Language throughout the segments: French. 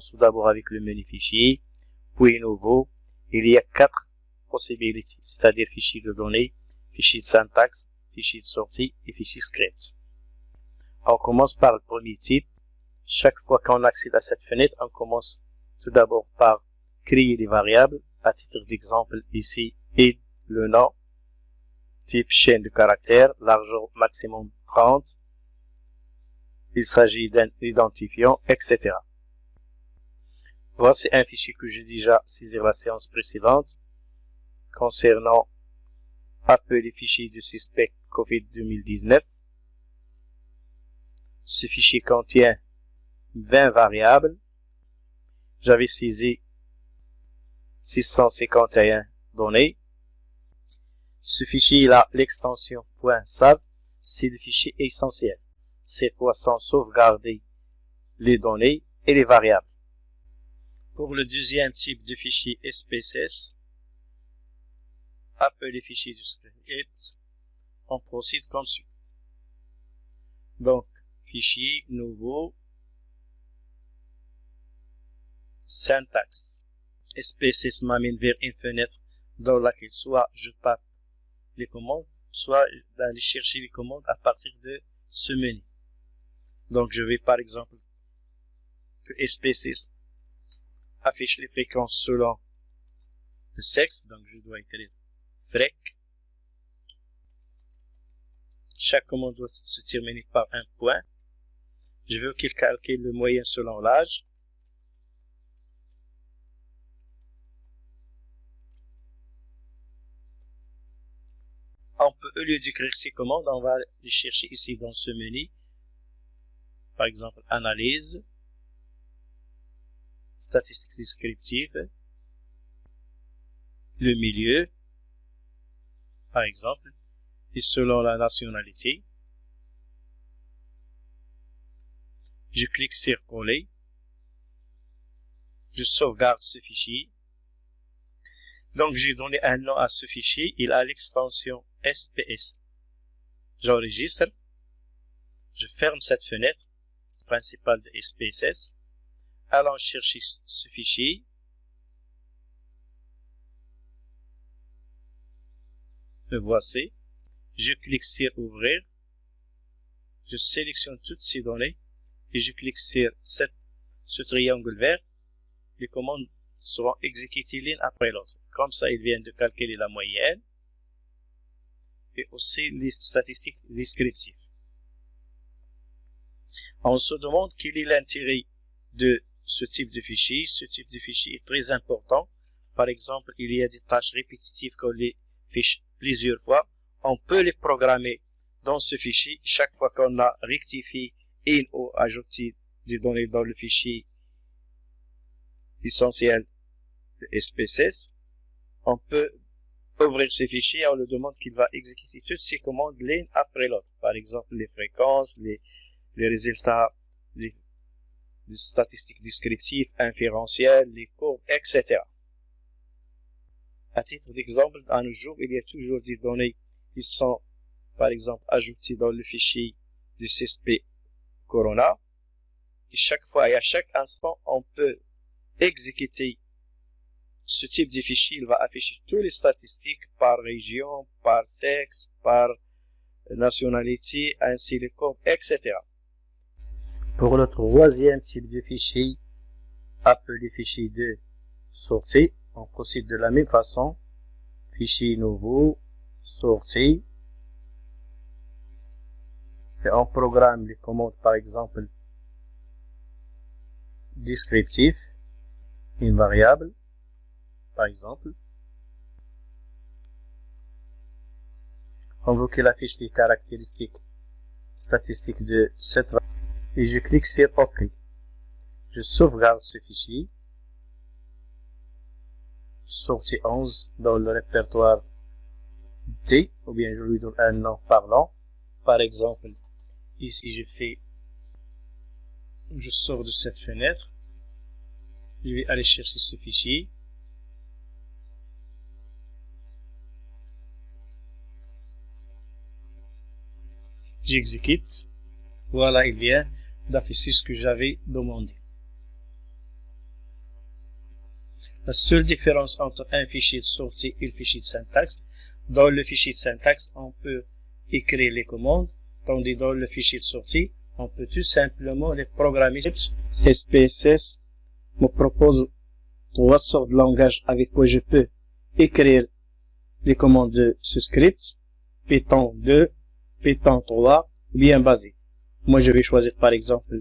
commence tout d'abord avec le menu fichier, puis nouveau. Il y a 4 possibilités, c'est-à-dire fichier de données, fichier de syntaxe, fichier de sortie et fichier script. On commence par le premier type. Chaque fois qu'on accède à cette fenêtre, on commence tout d'abord par créer des variables. À titre d'exemple, ici, id, le nom, type chaîne de caractères, largeur maximum 30. Il s'agit d'un identifiant, etc. Voici un fichier que j'ai déjà saisi la séance précédente concernant appelé fichier de suspect COVID 2019. Ce fichier contient 20 variables. J'avais saisi 651 données. Ce fichier a l'extension .sav. C'est le fichier essentiel. Cette fois sans sauvegarder les données et les variables. Pour le deuxième type de fichier SPSS, appelé fichier de script, on procède comme suit. Donc, fichier nouveau, syntaxe. SPSS m'amène vers une fenêtre dans laquelle soit je tape les commandes, soit d'aller chercher les commandes à partir de ce menu. Donc, je vais par exemple que SPSS affiche les fréquences selon le sexe, donc je dois écrire FREC. Chaque commande doit se terminer par un point. Je veux qu'il calcule le moyen selon l'âge. On peut, au lieu d'écrire ces commandes, on va les chercher ici dans ce menu. Par exemple, analyse, statistiques descriptives, le milieu, par exemple, et selon la nationalité. Je clique sur coller. Je sauvegarde ce fichier. Donc, j'ai donné un nom à ce fichier. Il a l'extension SPS. J'enregistre. Je ferme cette fenêtre principale de SPSS. Allons chercher ce fichier. Le voici. Je clique sur ouvrir. Je sélectionne toutes ces données et je clique sur ce triangle vert. Les commandes seront exécutées l'une après l'autre. Comme ça, il vient de calculer la moyenne et aussi les statistiques descriptives. On se demande quel est l'intérêt de ce type de fichier. Ce type de fichier est très important. Par exemple, il y a des tâches répétitives qu'on les fiche plusieurs fois. On peut les programmer dans ce fichier. Chaque fois qu'on a rectifié une ou ajouté des données dans le fichier essentiel de SPSS, on peut ouvrir ce fichier et on lui demande qu'il va exécuter toutes ces commandes l'une après l'autre. Par exemple, les fréquences, les résultats, les statistiques descriptives, inférentielles, les courbes, etc. À titre d'exemple, à nos jours, il y a toujours des données qui sont, par exemple, ajoutées dans le fichier du CSP Corona. Et chaque fois et à chaque instant, on peut exécuter ce type de fichier. Il va afficher toutes les statistiques par région, par sexe, par nationalité, ainsi les courbes, etc. Pour le troisième type de fichier, appelé fichier de sortie, on procède de la même façon. Fichier nouveau, sortie. Et on programme les commandes, par exemple, descriptif, une variable, par exemple. On veut qu'elle affiche les caractéristiques statistiques de cette variable. Et je clique sur OK. Je sauvegarde ce fichier. Sortie 11 dans le répertoire D, ou bien je lui donne un nom parlant. Par exemple, ici je sors de cette fenêtre. Je vais aller chercher ce fichier. J'exécute. Voilà, il vient d'afficher ce que j'avais demandé. La seule différence entre un fichier de sortie et le fichier de syntaxe, dans le fichier de syntaxe, on peut écrire les commandes, tandis dans le fichier de sortie, on peut tout simplement les programmer. SPSS me propose 3 sortes de langages avec quoi je peux écrire les commandes de ce script, Python 2, Python 3, ou bien basique. Moi, je vais choisir par exemple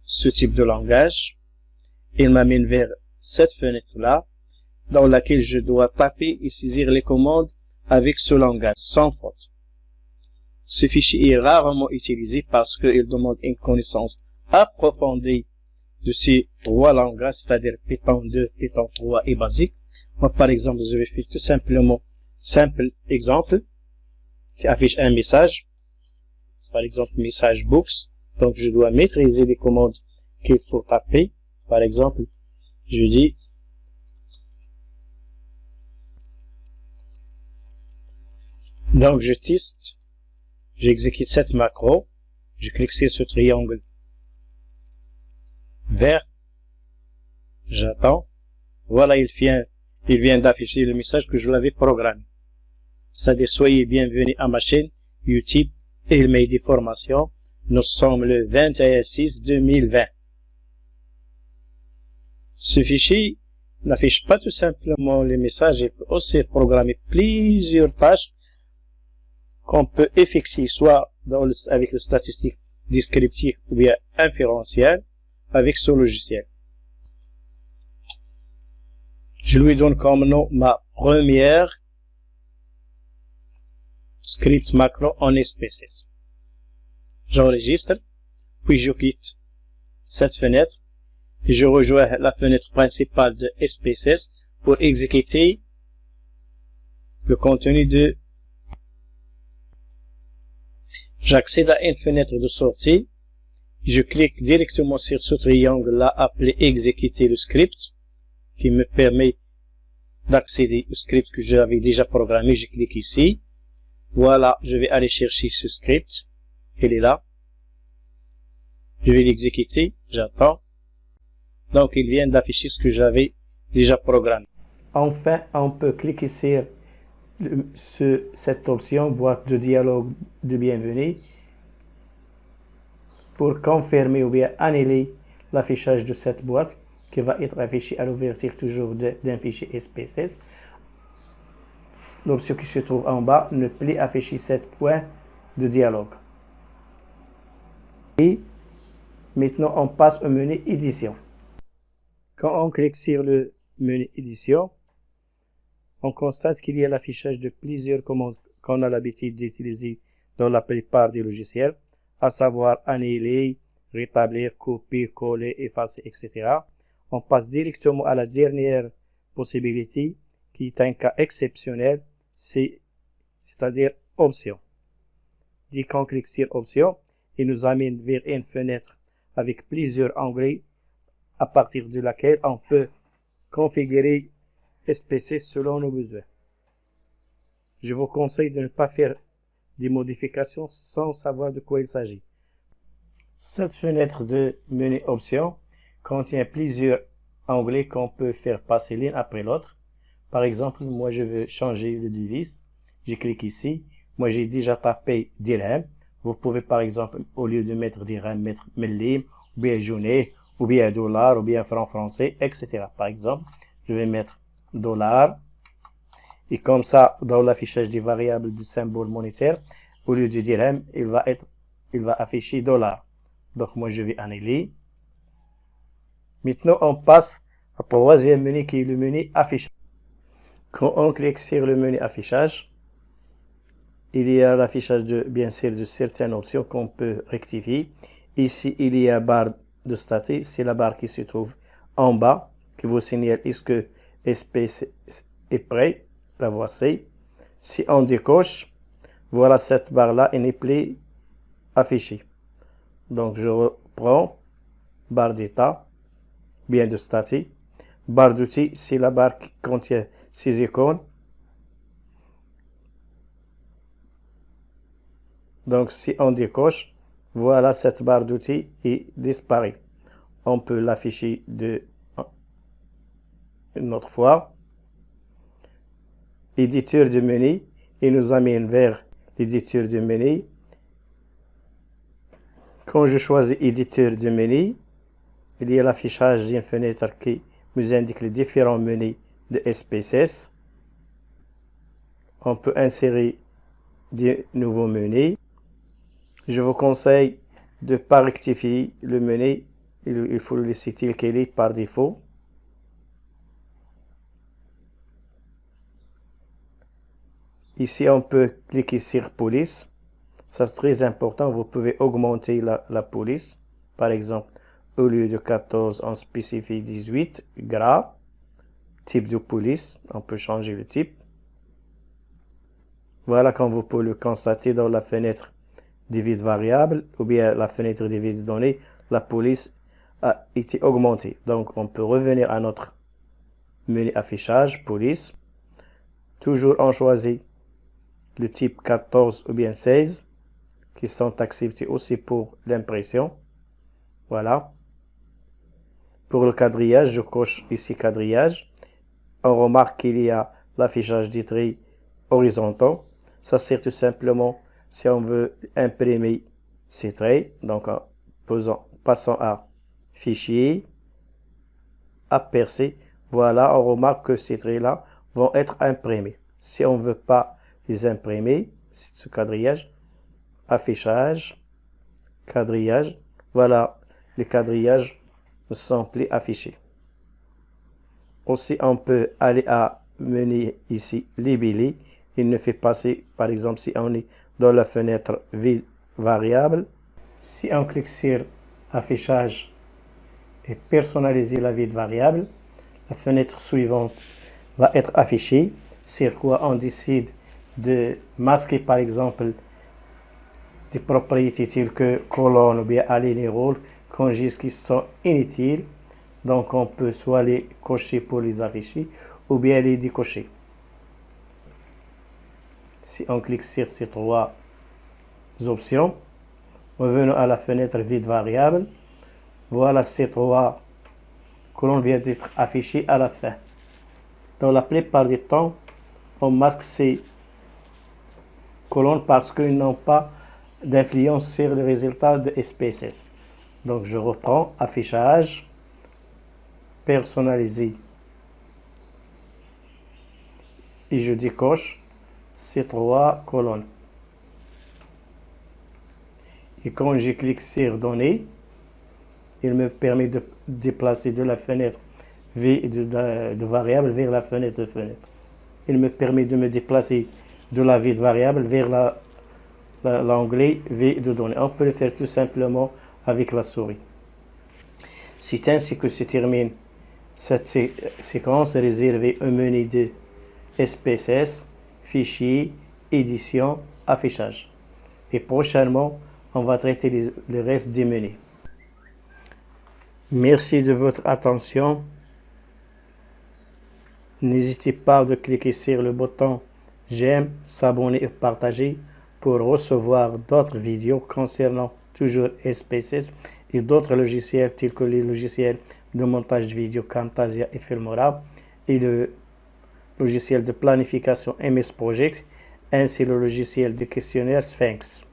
ce type de langage. Il m'amène vers cette fenêtre-là, dans laquelle je dois taper et saisir les commandes avec ce langage, sans faute. Ce fichier est rarement utilisé parce qu'il demande une connaissance approfondie de ces 3 langages, c'est-à-dire Python 2, Python 3 et basique. Moi, par exemple, je vais faire tout simplement simple exemple qui affiche un message. Par exemple, message books. Donc, je dois maîtriser les commandes qu'il faut taper. Par exemple, je dis donc je teste, j'exécute cette macro, je clique sur ce triangle vert, j'attends, voilà il vient d'afficher le message que je l'avais programmé. C'est-à-dire soyez bienvenus à ma chaîne YouTube Ilmehdi Formation. Nous sommes le 21/6/2020. Ce fichier n'affiche pas tout simplement les messages, il peut aussi programmer plusieurs tâches qu'on peut effectuer soit avec le statistique descriptif ou bien inférentiel avec ce logiciel. Je lui donne comme nom ma première script macro en SPSS. J'enregistre, puis je quitte cette fenêtre et je rejoins la fenêtre principale de SPSS pour exécuter le contenu de. J'accède à une fenêtre de sortie. Je clique directement sur ce triangle-là appelé exécuter le script qui me permet d'accéder au script que j'avais déjà programmé. Je clique ici. Voilà, je vais aller chercher ce script. Il est là. Je vais l'exécuter. J'attends. Donc, il vient d'afficher ce que j'avais déjà programmé. Enfin, on peut cliquer sur cette option boîte de dialogue de bienvenue pour confirmer ou bien annuler l'affichage de cette boîte qui va être affichée à l'ouverture toujours d'un fichier SPSS. L'option qui se trouve en bas ne peut afficher 7 points de dialogue. Et maintenant, on passe au menu édition. Quand on clique sur le menu édition, on constate qu'il y a l'affichage de plusieurs commandes qu'on a l'habitude d'utiliser dans la plupart des logiciels, à savoir annuler, rétablir, copier, coller, effacer, etc. On passe directement à la dernière possibilité, qui est un cas exceptionnel, c'est-à-dire option. Dès qu'on clique sur option, il nous amène vers une fenêtre avec plusieurs onglets à partir de laquelle on peut configurer SPSS selon nos besoins. Je vous conseille de ne pas faire des modifications sans savoir de quoi il s'agit. Cette fenêtre de menu options contient plusieurs onglets qu'on peut faire passer l'un après l'autre. Par exemple, moi je veux changer le devise. Je clique ici. Moi j'ai déjà tapé dirham. Vous pouvez par exemple, au lieu de mettre dirham, mettre millim, ou bien journée, ou bien dollar, ou bien franc français, etc. Par exemple, je vais mettre dollar. Et comme ça, dans l'affichage des variables du symbole monétaire, au lieu de dirham, il va afficher dollar. Donc moi je vais annuler. Maintenant on passe au troisième menu qui est le menu affichage. Quand on clique sur le menu affichage, il y a l'affichage bien sûr de certaines options qu'on peut rectifier. Ici il y a barre de statut, c'est la barre qui se trouve en bas qui vous signale est-ce que SPSS est prêt. La voici. Si on décoche, voilà cette barre là n'est plus affichée. Donc je reprends barre d'état, bien de statut. Barre d'outils, c'est la barre qui contient ces icônes. Donc si on décoche, voilà cette barre d'outils est disparaît. On peut l'afficher une autre fois. Éditeur de menu, il nous amène vers l'éditeur de menu. Quand je choisis éditeur de menu, il y a l'affichage d'une fenêtre qui nous indique les différents menus de SPSS. On peut insérer des nouveaux menus. Je vous conseille de ne pas rectifier le menu. Il faut le laisser tel qu'il est par défaut. Ici, on peut cliquer sur police. Ça, c'est très important. Vous pouvez augmenter la police. Par exemple, au lieu de 14, on spécifie 18 gras. Type de police, on peut changer le type. Voilà, comme vous pouvez le constater dans la fenêtre des vides variables ou bien la fenêtre des vides données, la police a été augmentée. Donc, on peut revenir à notre menu affichage, police. Toujours, on choisit le type 14 ou bien 16 qui sont acceptés aussi pour l'impression. Voilà. Pour le quadrillage, je coche ici quadrillage. On remarque qu'il y a l'affichage des traits horizontaux. Ça sert tout simplement si on veut imprimer ces traits. Donc, en passant à Fichier, à Percer. Voilà, on remarque que ces traits-là vont être imprimés. Si on ne veut pas les imprimer, ce quadrillage, Affichage, quadrillage. Voilà, les quadrillages ne sont plus affichés. Aussi, on peut aller à menu ici, Librairie. Il ne fait passer, par exemple, si on est dans la fenêtre vide variable. Si on clique sur Affichage et personnaliser la vide variable, la fenêtre suivante va être affichée. Sur quoi on décide de masquer, par exemple, des propriétés telles que colonne ou bien aligner rôle, qu'on juge qui sont inutiles. Donc, on peut soit les cocher pour les afficher ou bien les décocher. Si on clique sur ces trois options, revenons à la fenêtre vide variable. Voilà ces trois colonnes viennent d'être affichées à la fin. Dans la plupart du temps, on masque ces colonnes parce qu'ils n'ont pas d'influence sur le résultat de SPSS. Donc, je reprends affichage, personnaliser et je décoche ces trois colonnes. Et quand je clique sur données, il me permet de déplacer de la fenêtre de variable vers la fenêtre de fenêtre. Il me permet de me déplacer de la vide variable vers l'onglet V de données. On peut le faire tout simplement avec la souris. C'est ainsi que se termine cette séquence réservée au menu de SPSS, fichier, édition, affichage. Et prochainement, on va traiter le reste des menus. Merci de votre attention. N'hésitez pas de cliquer sur le bouton j'aime, s'abonner et partager pour recevoir d'autres vidéos concernant toujours SPSS et d'autres logiciels tels que les logiciels de montage de vidéo Camtasia et Filmora et le logiciel de planification MS Project ainsi le logiciel de questionnaire Sphinx.